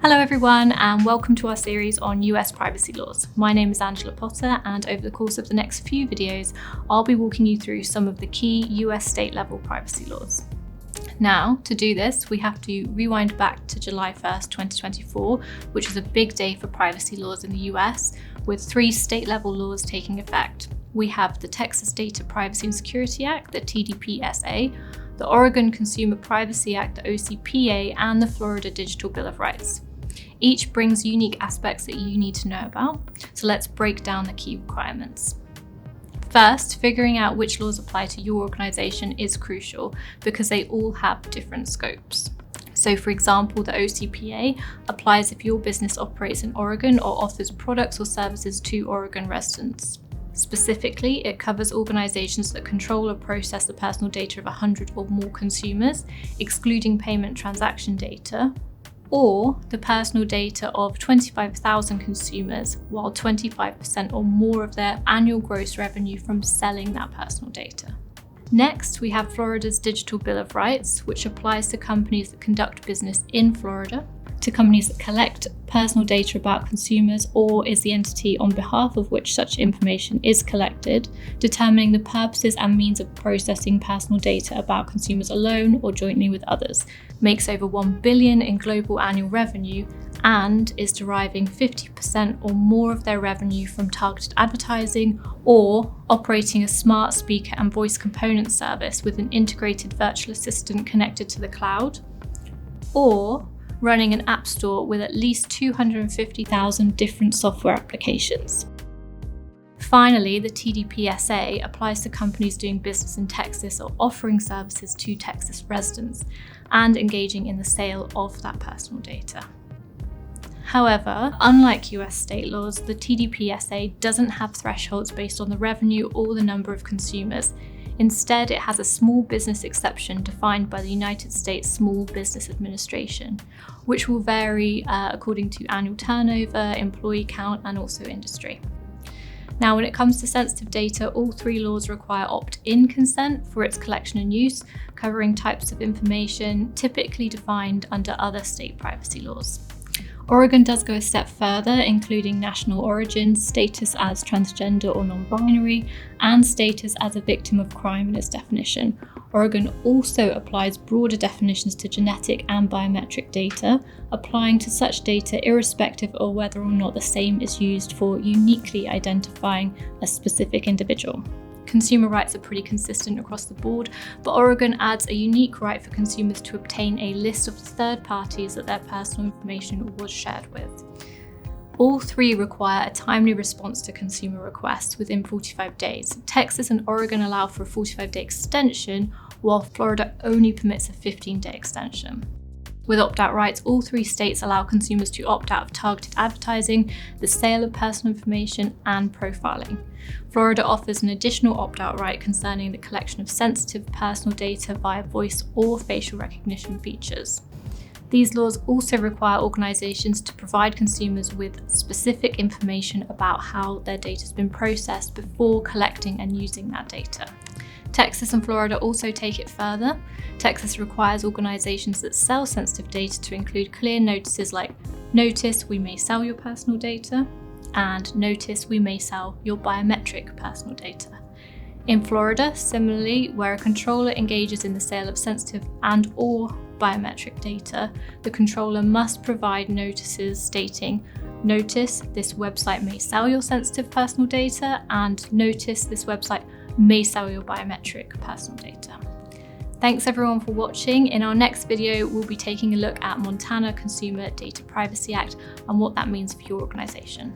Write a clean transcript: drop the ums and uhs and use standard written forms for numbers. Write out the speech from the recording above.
Hello everyone, and welcome to our series on US privacy laws. My name is Angela Potter, and over the course of the next few videos, I'll be walking you through some of the key US state-level privacy laws. Now, to do this, we have to rewind back to July 1st, 2024, which is a big day for privacy laws in the US, with 3 state-level laws taking effect. We have the Texas Data Privacy and Security Act, the TDPSA, the Oregon Consumer Privacy Act, the OCPA, and the Florida Digital Bill of Rights. Each brings unique aspects that you need to know about, so let's break down the key requirements. First, figuring out which laws apply to your organisation is crucial because they all have different scopes. So for example, the OCPA applies if your business operates in Oregon or offers products or services to Oregon residents. Specifically, it covers organisations that control or process the personal data of 100 or more consumers, excluding payment transaction data, or the personal data of 25,000 consumers, while 25% or more of their annual gross revenue from selling that personal data. Next, we have Florida's Digital Bill of Rights, which applies to companies that conduct business in Florida, to companies that collect personal data about consumers or is the entity on behalf of which such information is collected, determining the purposes and means of processing personal data about consumers alone or jointly with others, makes over $1 billion in global annual revenue, and is deriving 50% or more of their revenue from targeted advertising or operating a smart speaker and voice component service with an integrated virtual assistant connected to the cloud, or running an app store with at least 250,000 different software applications. Finally, the TDPSA applies to companies doing business in Texas or offering services to Texas residents and engaging in the sale of that personal data. However, unlike US state laws, the TDPSA doesn't have thresholds based on the revenue or the number of consumers. Instead, it has a small business exception defined by the United States Small Business Administration, which will vary according to annual turnover, employee count, and also industry. Now, when it comes to sensitive data, all 3 laws require opt-in consent for its collection and use, covering types of information typically defined under other state privacy laws. Oregon does go a step further, including national origin, status as transgender or non-binary, and status as a victim of crime in its definition. Oregon also applies broader definitions to genetic and biometric data, applying to such data irrespective of whether or not the same is used for uniquely identifying a specific individual. Consumer rights are pretty consistent across the board, but Oregon adds a unique right for consumers to obtain a list of the third parties that their personal information was shared with. All 3 require a timely response to consumer requests within 45 days. Texas and Oregon allow for a 45-day extension, while Florida only permits a 15-day extension. With opt-out rights, all 3 states allow consumers to opt out of targeted advertising, the sale of personal information, and profiling. Florida offers an additional opt-out right concerning the collection of sensitive personal data via voice or facial recognition features. These laws also require organizations to provide consumers with specific information about how their data has been processed before collecting and using that data. Texas and Florida also take it further. Texas requires organizations that sell sensitive data to include clear notices like "Notice we may sell your personal data" and "Notice we may sell your biometric personal data." In Florida, similarly, where a controller engages in the sale of sensitive and/or biometric data, the controller must provide notices stating "Notice this website may sell your sensitive personal data" and "Notice this website may sell your biometric personal data." Thanks everyone for watching. In our next video, we'll be taking a look at Montana Consumer Data Privacy Act and what that means for your organisation.